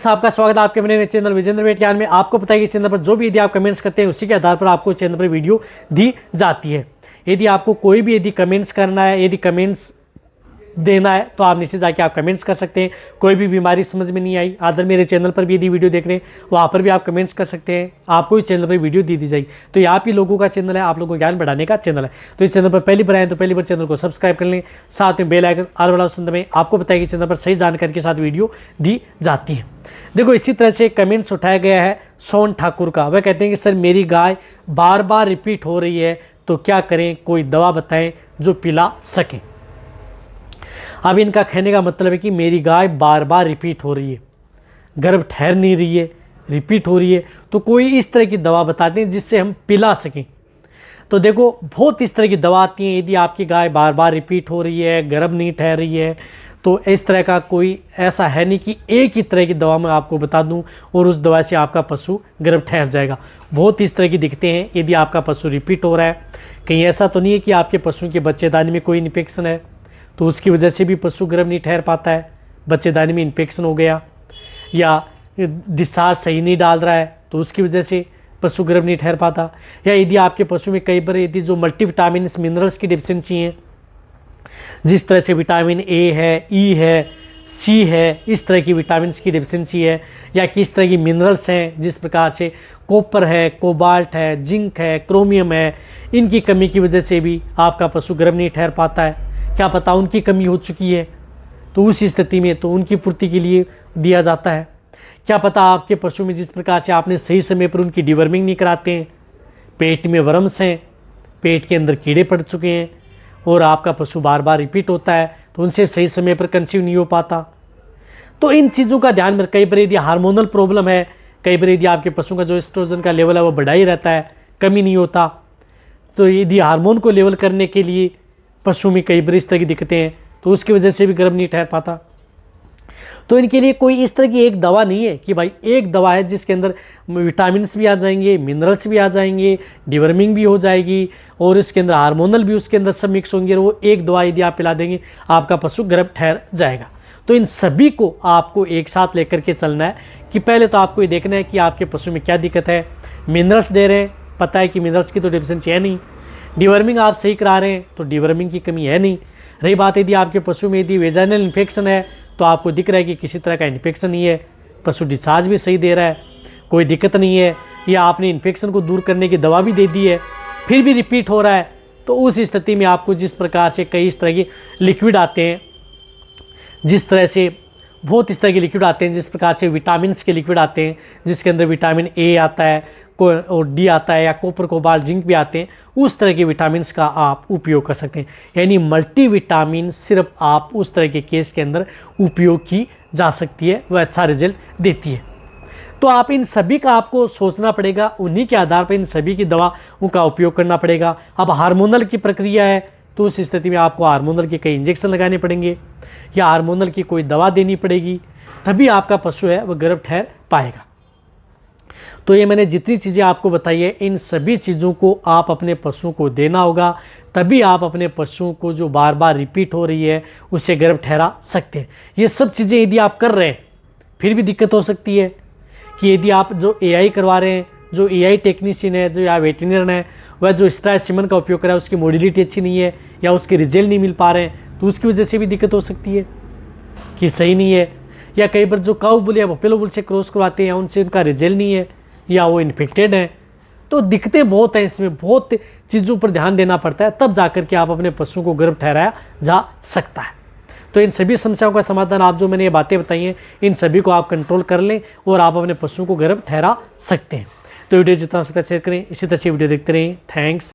Friends, आपका स्वागत है आपके अपने चैनल विजेंद्र वेट ज्ञान में। आपको पता है कि चैनल पर जो भी यदि आप कमेंट्स करते हैं उसी के आधार पर आपको चैनल पर वीडियो दी जाती है। यदि आपको कोई भी यदि कमेंट्स करना है, यदि कमेंट्स देना है तो आप नीचे जाके आप कमेंट्स कर सकते हैं। कोई भी बीमारी समझ में नहीं आई, अदर मेरे चैनल पर भी यदि वीडियो देख रहे हैं वहाँ पर भी आप कमेंट्स कर सकते हैं। आपको इस चैनल पर वीडियो दी जाएगी। तो ये आप ही लोगों का चैनल है, आप लोगों को ज्ञान बढ़ाने का चैनल है। तो इस चैनल पर पहली बार आए तो पहली बार चैनल को सब्सक्राइब कर लें, साथ में बेल आइकन ऑल वाला ऑप्शन दबाएं। आपको पता है कि चैनल पर सही जानकारी के साथ वीडियो दी जाती है। देखो, इसी तरह से कमेंट्स उठाया गया है सोन ठाकुर का। वह कहते हैं कि सर मेरी गाय बार बार रिपीट हो रही है तो क्या करें, कोई दवा बताएं जो पिला सकें। अब इनका कहने का मतलब है कि मेरी गाय बार बार रिपीट हो रही है, गर्भ ठहर नहीं रही है, रिपीट हो रही है, तो कोई इस तरह की दवा बता दें जिससे हम पिला सकें। तो देखो, बहुत इस तरह की दवा आती है। यदि आपकी गाय बार बार रिपीट हो रही है, गर्भ नहीं ठहर रही है, तो इस तरह का कोई ऐसा है नहीं कि एक ही तरह की दवा मैं आपको बता दूं और उस दवा से आपका पशु गर्भ ठहर जाएगा। बहुत इस तरह की दिखते हैं। यदि आपका पशु रिपीट हो रहा है, कहीं ऐसा तो नहीं है कि आपके पशु के बच्चेदानी में कोई इन्फेक्शन है तो उसकी वजह से भी पशु गर्भ नहीं ठहर पाता है, बच्चेदानी में इन्फेक्शन हो गया, या डिस्चार्ज सही नहीं डाल रहा है तो उसकी वजह से पशु गर्भ नहीं ठहर पाता, या यदि आपके पशु में कई बार यदि जो मल्टीविटामिन मिनरल्स की डिफिशियंसी है, जिस तरह से विटामिन ए है, ई है, सी है, इस तरह की विटामिन की डिफिशियंसी है, या किस तरह की मिनरल्स हैं, जिस प्रकार से कॉपर है, कोबाल्ट है, जिंक है, क्रोमियम है, इनकी कमी की वजह से भी आपका पशु गर्भ नहीं ठहर पाता है। क्या पता उनकी कमी हो चुकी है, तो उस स्थिति में तो उनकी पूर्ति के लिए दिया जाता है। क्या पता आपके पशु में जिस प्रकार से आपने सही समय पर उनकी डिवर्मिंग नहीं कराते हैं, पेट में वर्म्स हैं, पेट के अंदर कीड़े पड़ चुके हैं और आपका पशु बार बार रिपीट होता है तो उनसे सही समय पर कंसीव नहीं हो पाता। तो इन चीज़ों का ध्यान में, कई बार यदि हार्मोनल प्रॉब्लम है, कई बार यदि आपके पशु का जो एस्ट्रोजन का लेवल है वो बढ़ा ही रहता है, कमी नहीं होता, तो यदि हार्मोन को लेवल करने के लिए पशु में कई बार इस तरह की दिक्कतें हैं तो उसकी वजह से भी गर्भ नहीं ठहर पाता। तो इनके लिए कोई इस तरह की एक दवा नहीं है कि भाई एक दवा है जिसके अंदर विटामिन भी आ जाएंगे, मिनरल्स भी आ जाएंगे, डिवर्मिंग भी हो जाएगी और इसके अंदर हार्मोनल भी उसके अंदर सब मिक्स होंगे और वो एक दवा यदि आप पिला देंगे आपका पशु गर्भ ठहर जाएगा। तो इन सभी को आपको एक साथ लेकर के चलना है कि पहले तो आपको ये देखना है कि आपके पशु में क्या दिक्कत है। मिनरल्स दे रहे हैं, पता है कि मिनरल्स की तो डिफिशियंसी है नहीं, डिवर्मिंग आप सही करा रहे हैं तो डिवर्मिंग की कमी है नहीं। रही बात यदि आपके पशु में यदि वेजाइनल इन्फेक्शन है तो आपको दिख रहा है कि किसी तरह का इन्फेक्शन नहीं है, पशु डिस्चार्ज भी सही दे रहा है, कोई दिक्कत नहीं है, या आपने इन्फेक्शन को दूर करने की दवा भी दे दी है फिर भी रिपीट हो रहा है, तो उस स्थिति में आपको जिस प्रकार से कई इस तरह के लिक्विड आते हैं, जिस तरह से बहुत इस तरह के लिक्विड आते हैं, जिस प्रकार से विटामिन के लिक्विड आते हैं जिसके अंदर विटामिन ए आता है और डी आता है, या कॉपर कोबाल्ट जिंक भी आते हैं, उस तरह के विटामिन का आप उपयोग कर सकते हैं। यानी मल्टीविटामिन सिर्फ आप उस तरह के केस के अंदर उपयोग की जा सकती है, वह अच्छा रिजल्ट देती है। तो आप इन सभी का आपको सोचना पड़ेगा, उन्हीं के आधार पर इन सभी की दवाओं का उपयोग करना पड़ेगा। अब हार्मोनल की प्रक्रिया है तो उस स्थिति में आपको हार्मोनल के कई इंजेक्शन लगाने पड़ेंगे या हार्मोनल की कोई दवा देनी पड़ेगी, तभी आपका पशु है वह गर्भ ठहर पाएगा। तो ये मैंने जितनी चीज़ें आपको बताई है, इन सभी चीज़ों को आप अपने पशुओं को देना होगा, तभी आप अपने पशुओं को जो बार बार रिपीट हो रही है उससे गर्भ ठहरा सकते हैं। ये सब चीज़ें यदि आप कर रहे हैं फिर भी दिक्कत हो सकती है कि यदि आप जो एआई करवा रहे हैं, जो एआई टेक्नीशियन है, जो या वेटरनरी है, वह जो स्ट्राइसिमन का उपयोग कर रहा है उसकी मोडिलिटी अच्छी नहीं है या उसके रिजल्ट नहीं मिल पा रहे हैं, तो उसकी वजह से भी दिक्कत हो सकती है कि सही नहीं है। या कई बार जो काऊ बुल या बफेलो बुल से क्रॉस करवाते हैं उनसे उनका रिजल्ट नहीं है या वो इन्फेक्टेड है, तो दिक्कतें बहुत हैं। इसमें बहुत चीज़ों पर ध्यान देना पड़ता है, तब जाकर के आप अपने पशुओं को गर्भ ठहराया जा सकता है। तो इन सभी समस्याओं का समाधान, आप जो मैंने ये बातें बताई हैं, इन सभी को आप कंट्रोल कर लें और आप अपने पशुओं को गर्भ ठहरा सकते हैं। तो वीडियो जितना हो सकता है शेयर करें, इसी तरह से वीडियो देखते रहें। थैंक्स।